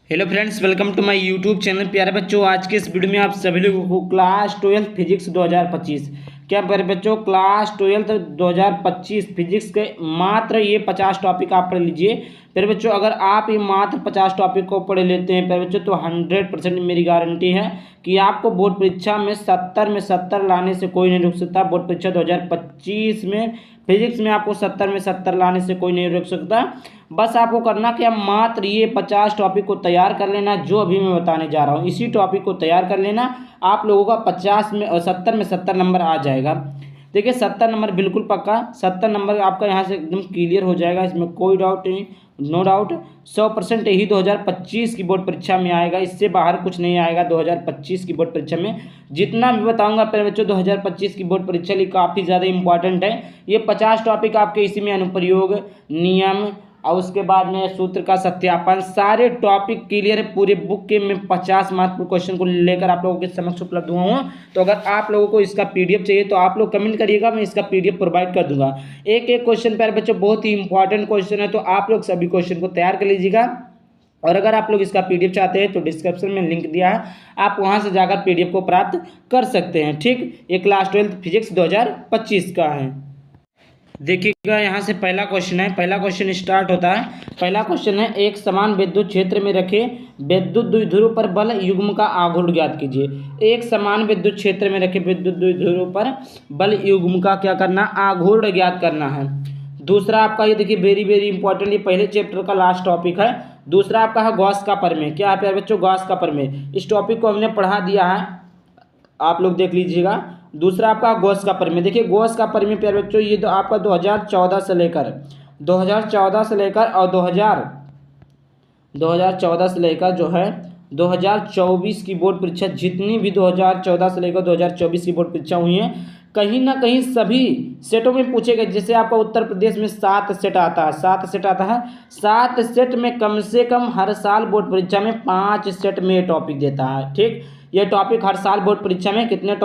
Hello friends, welcome to my YouTube channel. प्यारे बच्चों, आज के इस वीडियो में आप सभी लोगों को क्लास 12 फिजिक्स 2025 क्या प्यारे बच्चों क्लास 12 2025 फिजिक्स के मात्र ये 50 टॉपिक आप पढ़ लीजिए। प्यारे बच्चों, अगर आप ये मात्र 50 टॉपिक को पढ़ लेते हैं प्यारे बच्चों, तो 100% मेरी गारंटी है कि आपको बोर्ड परीक्षा में 70 में 70 लाने से कोई नहीं रोक सकता। बोर्ड परीक्षा 2025 में फिजिक्स में आपको 70 में 70 लाने से कोई नहीं रोक सकता। बस आपको करना क्या, मात्र ये 50 टॉपिक को तैयार कर लेना। जो अभी मैं बताने जा रहा हूँ इसी टॉपिक को तैयार कर लेना, आप लोगों का 50 में और 70 में 70 नंबर आ जाएगा। देखिए 70 नंबर बिल्कुल पक्का, 70 नंबर आपका यहाँ से एकदम क्लियर हो जाएगा, इसमें कोई डाउट नहीं, नो डाउट। 100% यही 2025 की बोर्ड परीक्षा में आएगा, इससे बाहर कुछ नहीं आएगा। 2025 की बोर्ड परीक्षा में जितना भी बताऊंगा प्यारे बच्चों 2025 की बोर्ड परीक्षा लिए काफ़ी ज़्यादा इंपॉर्टेंट है। ये 50 टॉपिक आपके इसी में अनुप्रयोग, नियम और उसके बाद में सूत्र का सत्यापन, सारे टॉपिक क्लियर है। पूरे बुक के मैं 50 मार्क क्वेश्चन को लेकर आप लोगों के समक्ष उपलब्ध हुआ हूँ। तो अगर आप लोगों को इसका पीडीएफ चाहिए तो आप लोग कमेंट करिएगा, मैं इसका पीडीएफ प्रोवाइड कर दूंगा। एक एक क्वेश्चन प्यारे बच्चों बहुत ही इंपॉर्टेंट क्वेश्चन है, तो आप लोग सभी क्वेश्चन को तैयार कर लीजिएगा। और अगर आप लोग इसका पीडीएफ चाहते हैं तो डिस्क्रिप्शन में लिंक दिया है, आप वहां से जाकर पीडीएफ को प्राप्त कर सकते हैं। ठीक, ये क्लास 12 फिजिक्स 2025 का है। देखिएगा यहाँ से पहला क्वेश्चन है। पहला क्वेश्चन स्टार्ट होता है। पहला क्वेश्चन है, एक समान विद्युत क्षेत्र में रखे विद्युत द्विध्रुव पर बल युग्म का आघूर्ण ज्ञात कीजिए। एक समान विद्युत क्षेत्र में रखे विद्युत द्विध्रुव पर बल युग्म का क्या करना, आघूर्ण ज्ञात करना है। दूसरा आपका ये देखिए वेरी वेरी इंपॉर्टेंट, ये पहले चैप्टर का लास्ट टॉपिक है। दूसरा आपका है गॉस का प्रमेय। क्या है प्यारे बच्चों, गॉस का प्रमेय। इस टॉपिक को हमने पढ़ा दिया है, आप लोग देख लीजिएगा। दूसरा आपका गॉस का प्रमेय। देखिए गॉस का प्रमेय प्यारे बच्चों ये तो आपका 2014 से लेकर 2014 से लेकर और 2014 से लेकर जो है 2024 की बोर्ड परीक्षा, जितनी भी 2014 से लेकर 2024 की बोर्ड परीक्षा हुई है, कहीं ना कहीं सभी सेटों में पूछे गए। जैसे आपका उत्तर प्रदेश में 7 सेट आता है, 7 सेट आता है, 7 सेट में कम से कम हर साल बोर्ड परीक्षा में 5 सेट में ये टॉपिक देता है। ठीक, ये टॉपिक हर साल बोर्ड परीक्षा में कितने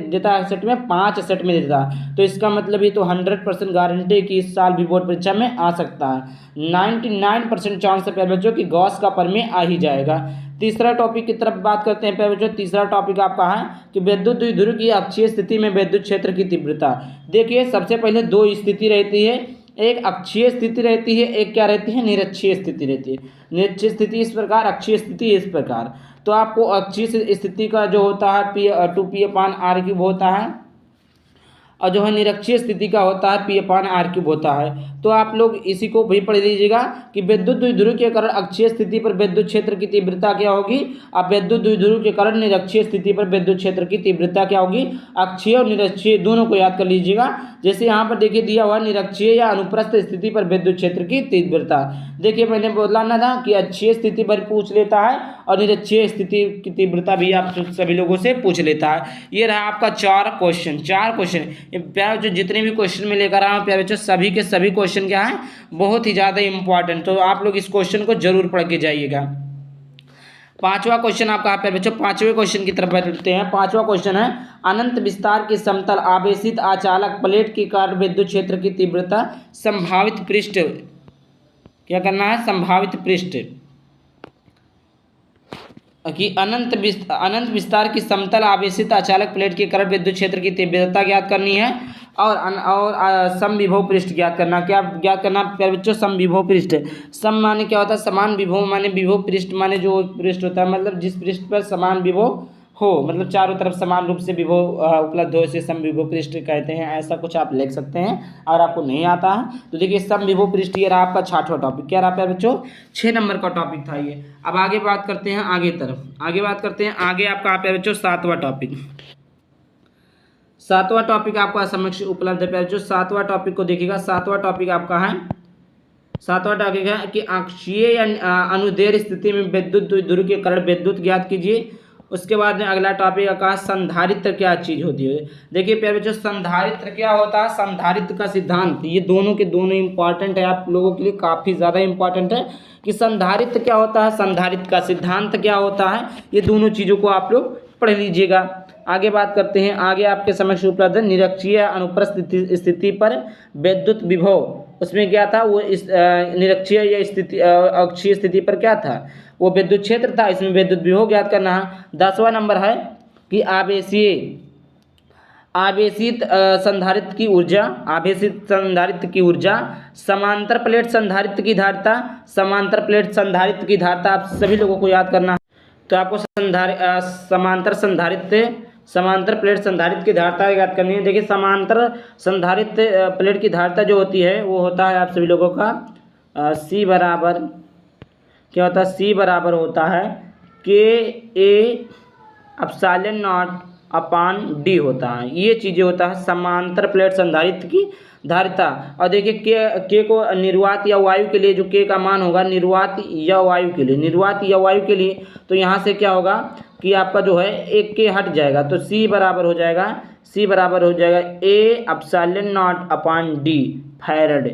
देता है सेट में, 5 सेट में देता है। तो इसका मतलब ये तो 100% गारंटी है कि इस साल भी बोर्ड परीक्षा में आ सकता है। 99% चांस है प्यारे बच्चों कि गॉस का प्रमेय आ ही जाएगा। तीसरा टॉपिक की तरफ बात करते हैं प्यारे बच्चों। तीसरा टॉपिक आपका है कि विद्युत द्विध्रुव की अक्षीय स्थिति में विद्युत क्षेत्र की तीव्रता। देखिए सबसे पहले दो स्थिति रहती है, एक अक्षीय स्थिति रहती है, एक क्या रहती है, निरक्षीय स्थिति रहती है। निरक्षीय स्थिति इस प्रकार, अक्षीय स्थिति इस प्रकार। तो आपको अक्षीय स्थिति का जो होता है P/2P/r³ होता है, और जो है निरक्षीय स्थिति का होता है P/r³ होता है। तो आप लोग इसी को भी पढ़ लीजिएगा कि विद्युत द्विध्रुव के कारण अक्षीय स्थिति पर विद्युत क्षेत्र की तीव्रता क्या होगी, अब विद्युत द्विध्रुव के कारण निरक्षीय स्थिति पर विद्युत क्षेत्र की तीव्रता क्या होगी। अक्षीय और निरक्षीय दोनों को याद कर लीजिएगा। जैसे यहाँ पर देखिए दिया हुआ निरक्षीय या अनुप्रस्थ स्थिति पर विद्युत क्षेत्र की तीव्रता। देखिए मैंने बोला ना था कि अक्षीय स्थिति पर पूछ लेता है और निरक्षीय स्थिति की तीव्रता भी आप सभी लोगों से पूछ लेता है। ये रहा आपका 4 क्वेश्चन। प्यारे बच्चों जितने भी क्वेश्चन में लेकर आया हूँ प्यारे बच्चों, सभी के सभी क्वेश्चन क्या है, बहुत ही ज़्यादा इंपॉर्टेंट। तो आप लोग इस क्वेश्चन को जरूर पढ़ के जाइएगा। पांचवा क्वेश्चन आपका प्यारे बच्चों, पांचवें क्वेश्चन की तरफ बढ़ते हैं। पांचवा क्वेश्चन है, अनंत विस्तार की समतल आवेशित आचालक प्लेट के कारण विद्युत क्षेत्र की तीव्रता संभावित पृष्ठ, क्या करना है, संभावित पृष्ठ कि अनंत विस्तार की समतल आवेशित आचालक प्लेट के कारण विद्युत क्षेत्र की तीव्रता ज्ञात करनी है। और समविभव पृष्ठ ज्ञात करना। क्या ज्ञात करना प्यारे बच्चों, समविभव पृष्ठ। सम माने क्या होता है, समान विभव माने विभव पृष्ठ माने जो पृष्ठ होता है, मतलब जिस पृष्ठ पर समान विभव हो, मतलब चारों तरफ समान रूप से विभव उपलब्ध हो, इसे समविभव पृष्ठ कहते हैं। ऐसा कुछ आप लिख सकते हैं अगर आपको नहीं आता है तो। देखिए समविभव पृष्ठ ये रहा आपका 6वां टॉपिक। क्या रहा प्यारे बच्चों, 6 नंबर का टॉपिक था ये। अब आगे बात करते हैं, आगे बात करते हैं। आगे आपका प्यारे बच्चों 7वां टॉपिक। 7वां टॉपिक आपका समक्ष उपलब्ध है प्यारे बच्चों। 7वां टॉपिक को देखिएगा। 7वां टॉपिक आपका है, 7वां टॉपिक है कि अक्षीय या अनुदैर्ध्य स्थिति में विद्युत द्विध्रुव के कारण विद्युत ज्ञात कीजिए। उसके बाद में अगला टॉपिक का संधारित्र क्या चीज होती है। देखिए प्यारे बच्चों संधारित्र क्या होता है, संधारित्र का सिद्धांत। ये दोनों के दोनों इंपॉर्टेंट है, आप लोगों के लिए काफ़ी ज़्यादा इंपॉर्टेंट है कि संधारित्र क्या होता है, संधारित्र का सिद्धांत क्या होता है। ये दोनों चीज़ों को आप लोग पढ़ लीजिएगा। आगे बात करते हैं। आगे आपके समक्ष उपलब्ध है निरक्षीय अनुप्रस्थ स्थिति पर विद्युत विभव। उसमें क्या था वो, इस निरक्षीय या स्थिति अक्षीय स्थिति पर क्या था, वो विद्युत क्षेत्र था, इसमें विद्युत विभव ज्ञात करना है। 10वां नंबर है कि आवेशित संधारित्र की ऊर्जा, आवेशित संधारित्र की ऊर्जा, समांतर प्लेट संधारित्र की धारिता, समांतर प्लेट संधारित्र की धारिता आप सभी लोगों को याद करना है। तो आपको समांतर प्लेट संधारित्र की धारिता याद करनी है। देखिए समांतर संधारित्र प्लेट की धारिता जो होती है वो होता है आप सभी लोगों का सी बराबर क्या होता है, सी बराबर होता है के A epsilon not upon D होता है। ये चीज़ें होता है समांतर प्लेट संधारित्र की धारिता। और देखिए के को निर्वात या वायु के लिए जो के का मान होगा निर्वात या वायु के लिए तो यहाँ से क्या होगा कि आपका जो है एक के हट जाएगा, तो सी बराबर हो जाएगा A epsilon not upon D farad.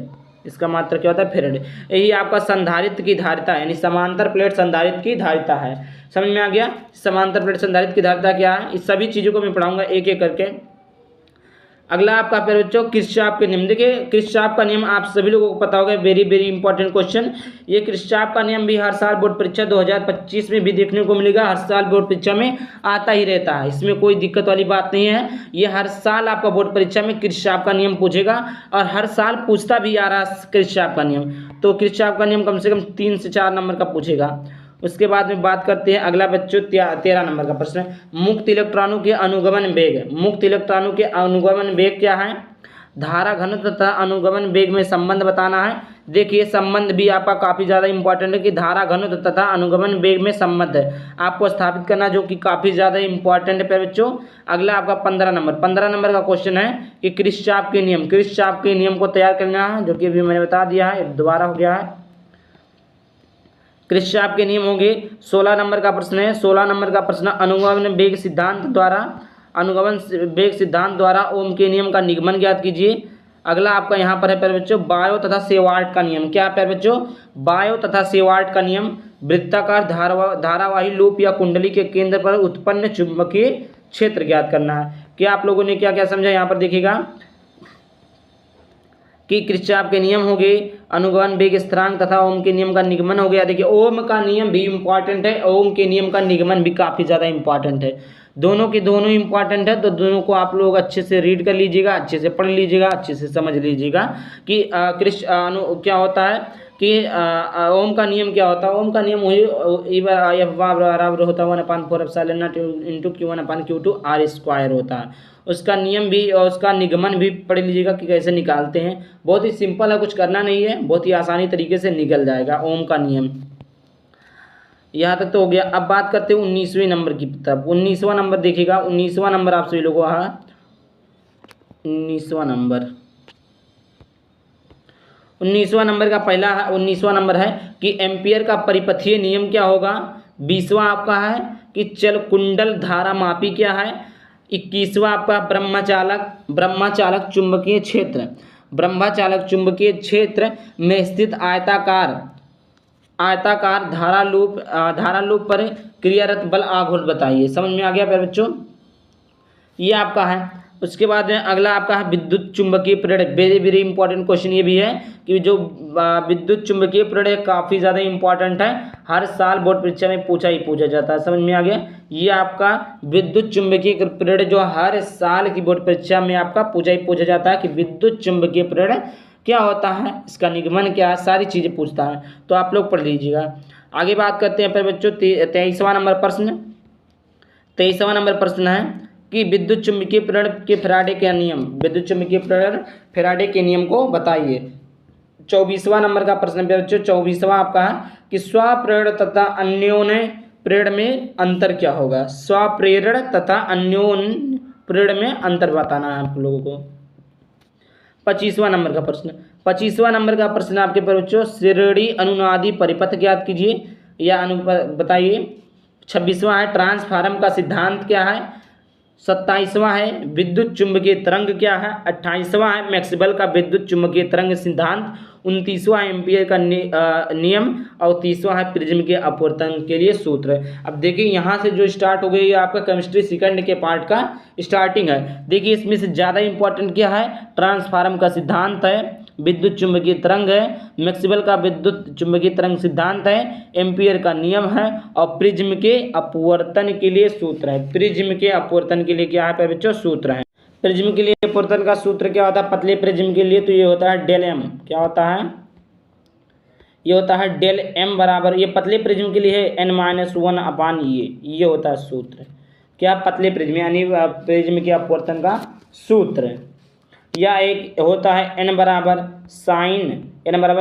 इसका मात्रा क्या होता है फैराड। यही आपका संधारित्र की धारिता है, यानी समांतर प्लेट संधारित्र की धारिता है। समझ में आ गया समांतर प्लेट संधारित्र की धारिता क्या है। इस सभी चीज़ों को मैं पढ़ाऊंगा एक एक करके। अगला आपका प्यारे बच्चों किरचॉफ के नियम। देखिए किरचॉफ का नियम आप सभी लोगों को पता होगा, वेरी वेरी इंपॉर्टेंट क्वेश्चन। ये किरचॉफ का नियम भी हर साल बोर्ड परीक्षा 2025 में भी देखने को मिलेगा, हर साल बोर्ड परीक्षा में आता ही रहता है, इसमें कोई दिक्कत वाली बात नहीं है। ये हर साल आपका बोर्ड परीक्षा में किरचॉफ का नियम पूछेगा और हर साल पूछता भी आ रहा है किरचॉफ का नियम। तो किरचॉफ का नियम कम से कम 3 से 4 नंबर का पूछेगा। उसके बाद में बात करते हैं अगला बच्चों 13 नंबर का प्रश्न, मुक्त इलेक्ट्रॉनों के अनुगमन वेग। मुक्त इलेक्ट्रॉनों के अनुगमन वेग क्या है, धारा घनत्व तथा अनुगमन वेग में संबंध बताना है। देखिए संबंध भी आपका काफ़ी ज़्यादा इंपॉर्टेंट है कि धारा घनत्व तथा अनुगमन वेग में संबंध है आपको स्थापित करना, जो कि काफ़ी ज़्यादा इंपॉर्टेंट है प्यारे बच्चों। अगला आपका 15 नंबर का क्वेश्चन है कि किरचॉफ के नियम को तैयार करना है, जो कि अभी मैंने बता दिया है, दोबारा हो गया है। किरचॉफ के नियम होंगे। 16 नंबर का प्रश्न है, 16 नंबर का प्रश्न अनुगमन वेग सिद्धांत द्वारा ओम के नियम का निगमन ज्ञात कीजिए। अगला आपका यहाँ पर है प्यारे बच्चों बायो तथा सेवार्ट का नियम। क्या है प्यारे बच्चों, बायो तथा सेवार्ट का नियम, वृत्ताकार धारावाही लूप या कुंडली के केंद्र पर उत्पन्न चुंबकीय क्षेत्र ज्ञात करना है। क्या आप लोगों ने क्या क्या समझा, यहाँ पर देखिएगा कि किरचॉफ के नियम हो गए, अनुगमन वेग स्थिरांक तथा ओम के नियम का निगमन हो गया। देखिए ओम का नियम भी इम्पॉर्टेंट है, ओम के नियम का निगमन भी काफ़ी ज़्यादा इम्पॉर्टेंट है। दोनों के दोनों इम्पॉर्टेंट है, तो दोनों को आप लोग अच्छे से रीड कर लीजिएगा, अच्छे से पढ़ लीजिएगा, अच्छे से समझ लीजिएगा कि क्या होता है कि ओम का नियम क्या होता है। ओम का नियम वही बराबर होता है 1/4 epsilon not into Q1/Q2 R² होता है। उसका नियम भी और उसका निगमन भी पढ़ लीजिएगा कि कैसे निकालते हैं। बहुत ही सिंपल है, कुछ करना नहीं है, बहुत ही आसानी तरीके से निकल जाएगा ओम का नियम। यहाँ तक तो हो गया। अब बात करते हैं 19वें नंबर की तरफ। 19वां नंबर देखिएगा, 19वां नंबर आप सभी लोगों को है 19वां नंबर का पहला है 19वां नंबर है कि एम्पियर का परिपथीय नियम क्या होगा। 20वां आपका है कि चल कुंडल धारा मापी क्या है। 21वां आपका ब्रह्मचालक चुंबकीय क्षेत्र में स्थित आयताकार धारा लूप पर क्रियारत बल आघूर्ण बताइए। समझ में आ गया प्यारे बच्चों, ये आपका है। उसके बाद में अगला आपका है विद्युत चुंबकीय प्रेरण। वेरी वेरी इंपॉर्टेंट क्वेश्चन ये भी है कि जो विद्युत चुंबकीय प्रेरण काफ़ी ज़्यादा इंपॉर्टेंट है, हर साल बोर्ड परीक्षा में पूछा जाता है। समझ में आ गया, ये आपका विद्युत चुंबकीय प्रेरण जो हर साल की बोर्ड परीक्षा में आपका पूछा जाता है कि विद्युत चुंबकीय प्रेरण क्या होता है, इसका निगमन क्या है, सारी चीज़ें पूछता है, तो आप लोग पढ़ लीजिएगा। आगे बात करते हैं फिर बच्चों 23वां नंबर प्रश्न है कि विद्युत चुंबकीय प्रेरण के फैराडे के नियम को बताइए। 24वां नंबर का प्रश्न बच्चों 24वां आपका है कि स्वप्रेरण तथा अन्योन्य प्रेरण में अंतर क्या होगा। स्वप्रेरण तथा अन्योन्य प्रेरण में अंतर बताना है आप लोगों को। 25वां नंबर का प्रश्न आपके बच्चों श्रेणी अनुनादी परिपथ ज्ञात कीजिए या बताइए। 26वां है ट्रांसफार्मर का सिद्धांत क्या है। 27वां है विद्युत चुंबकीय तरंग क्या है। 28वां है मैक्सवेल का विद्युत चुंबकीय तरंग सिद्धांत। 29वां एम्पियर का नियम और 30वां है प्रिज्म के अपवर्तन के लिए सूत्र। अब देखिए यहाँ से जो स्टार्ट हो गई ये आपका केमिस्ट्री सेकंड के पार्ट का स्टार्टिंग है। देखिए इसमें से ज़्यादा इंपॉर्टेंट क्या है, ट्रांसफार्मर का सिद्धांत है, विद्युत चुंबकीय तरंग है, मैक्सवेल का विद्युत चुंबकीय तरंग सिद्धांत है, एम्पियर का नियम है और प्रिज्म के अपवर्तन के लिए सूत्र है। प्रिज्म के अपवर्तन के लिए क्या है बच्चों? सूत्र है। प्रिज्म के लिए अपवर्तन का सूत्र क्या होता है पतले प्रिज्म के लिए? तो ये होता है डेल एम। क्या होता है? ये होता है डेल एम बराबर, ये पतले प्रिज्म के लिए है n-1 अपान ये होता है सूत्र। क्या? पतले प्रिज्म यानी प्रिज्म के अपवर्तन का सूत्र। या एक होता है n बराबर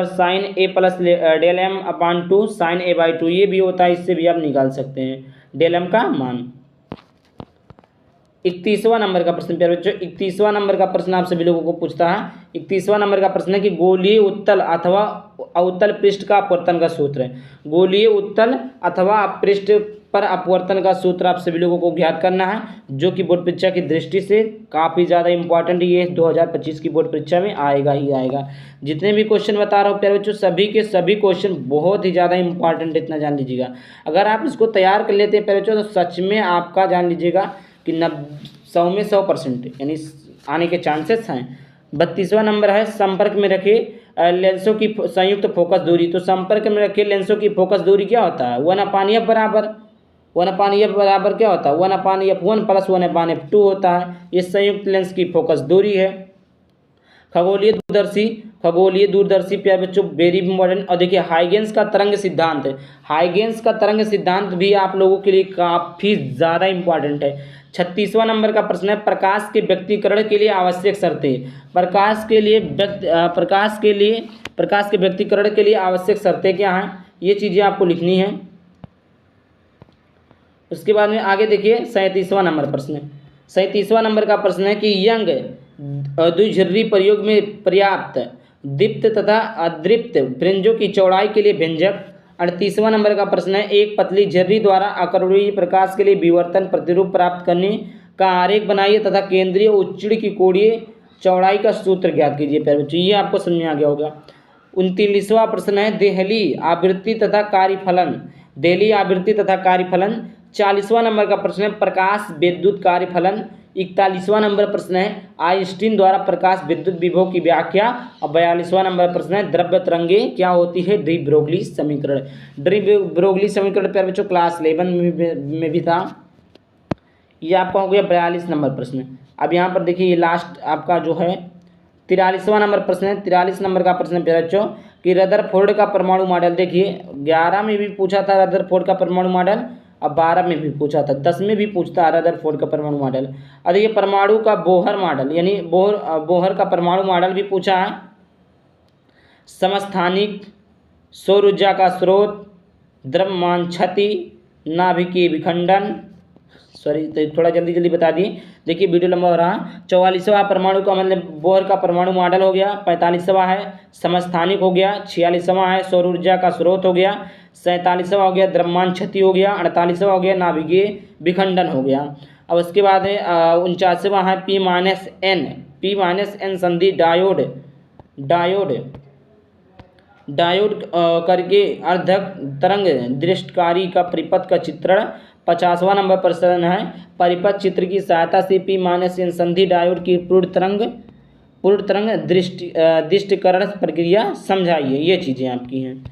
sine A plus del M upon 2 sine A by 2, ये भी होता है, इससे भी आप निकाल सकते हैं डेल एम का मान। 31वां नंबर का प्रश्न प्यारे बच्चों, 31वां नंबर का प्रश्न आप सभी लोगों को पूछता है। 31वां नंबर का प्रश्न है कि गोलीय उत्तल अथवा अवतल पृष्ठ का अपवर्तन का सूत्र है। गोलीय उत्तल अथवा पृष्ठ पर अपवर्तन का सूत्र आप सभी लोगों को ज्ञात करना है, जो कि बोर्ड परीक्षा की दृष्टि से काफ़ी ज़्यादा इंपॉर्टेंट ये 2025 की बोर्ड परीक्षा में आएगा ही आएगा। जितने भी क्वेश्चन बता रहा हूँ प्यारे बच्चों, सभी के सभी क्वेश्चन बहुत ही ज़्यादा इंपॉर्टेंट, इतना जान लीजिएगा। अगर आप इसको तैयार कर लेते हैं प्यारे बच्चों, तो सच में आपका जान लीजिएगा कि 100 में 100% यानी आने के चांसेस हैं। 32वां नंबर है संपर्क में रखे लेंसों की संयुक्त फोकस दूरी। तो संपर्क में रखे लेंसों की फोकस दूरी क्या होता है? 1/f बराबर 1/f बराबर क्या होता है? 1/f1 प्लस 1/f2 होता है। ये संयुक्त लेंस की फोकस दूरी है। खगोलीय दूरदर्शी प्यारे बच्चों वेरी इंपॉर्टेंट। और देखिए हाइगेंस का तरंग सिद्धांत है। हाइगेंस का तरंग सिद्धांत भी आप लोगों के लिए काफ़ी ज़्यादा इंपॉर्टेंट है। 36वां नंबर का प्रश्न है प्रकाश के व्यक्तीकरण के लिए आवश्यक शर्तें। प्रकाश के व्यक्तीकरण के लिए आवश्यक शर्तें क्या हैं? ये चीज़ें आपको लिखनी है। उसके बाद में आगे देखिए 37वां नंबर प्रश्न है। 37वां नंबर का प्रश्न है कि यंग द्विझर्री प्रयोग में पर्याप्त दीप्त तथा अदीप्त फ्रिंजों की चौड़ाई के लिए व्यंजक। 38वां नंबर का प्रश्न है एक पतली झर्री द्वारा अकरणीय प्रकाश के लिए विवर्तन प्रतिरूप प्राप्त करने का आरेख बनाइए तथा केंद्रीय उच्चड़ी की कोणीय चौड़ाई का सूत्र ज्ञात कीजिए। प्यारे बच्चों, ये आपको समझ में आ गया होगा। 39वां प्रश्न है देहली आवृत्ति तथा कार्यफलन। 40वां नंबर का प्रश्न है प्रकाश विद्युत कार्यफलन। 41वां नंबर प्रश्न है आइंस्टीन द्वारा प्रकाश विद्युत विभव की व्याख्या। और 42वां नंबर प्रश्न है द्रव्य तरंगें क्या होती है? डी ब्रोगली समीकरण। डी ब्रोगली समीकरण प्यारे बच्चों क्लास 11 में भी था। ये आपका हो गया 42 नंबर प्रश्न। अब यहाँ पर देखिए ये लास्ट आपका जो है 43वां नंबर प्रश्न है। 43 नंबर का प्रश्न प्यारे बच्चों कि रदरफोर्ड का परमाणु मॉडल। देखिए 11 में भी पूछा था रदरफोर्ड का परमाणु मॉडल, अब 12 में भी पूछा था, 10 में भी पूछता है रदरफोर्ड का परमाणु मॉडल। और ये परमाणु का बोहर मॉडल यानी बोहर का परमाणु मॉडल भी पूछा है। समस्थानिक, सौर ऊर्जा का स्रोत, द्रव्यमान क्षति, नाभिकीय विखंडन। सॉरी तो थोड़ा जल्दी बता दिए, देखिए वीडियो लंबा हो रहा। 44वां परमाणु का मतलब बोहर का परमाणु मॉडल हो गया। 45वां है समस्थानिक हो गया। 46वां है सौर ऊर्जा का स्रोत हो गया। 47वां हो गया द्रव्यमान क्षति हो गया। 48वां हो गया नाभिकीय विखंडन हो गया। अब उसके बाद है 49वां है P-N संधि डायोड करके अर्धक तरंग दृष्टकारी का परिपथ का चित्रण। 50वां नंबर प्रश्न है परिपथ चित्र की सहायता से P-N संधि डायोड की पूर्ण तरंग दृष्टिकरण प्रक्रिया समझाइए। ये चीज़ें आपकी हैं।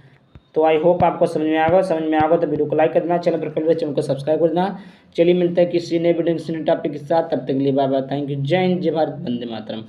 तो आई होप आपको समझ में आ गया तो वीडियो को लाइक कर देना, चैनल पर पहले चैनल को सब्सक्राइब कर देना। चलिए मिलते हैं किसी नए वीडियो किसी नए टॉपिक के साथ, तब तक के लिए बाय बाय, थैंक यू, जय हिंद, जय भारत, वंदे मातरम।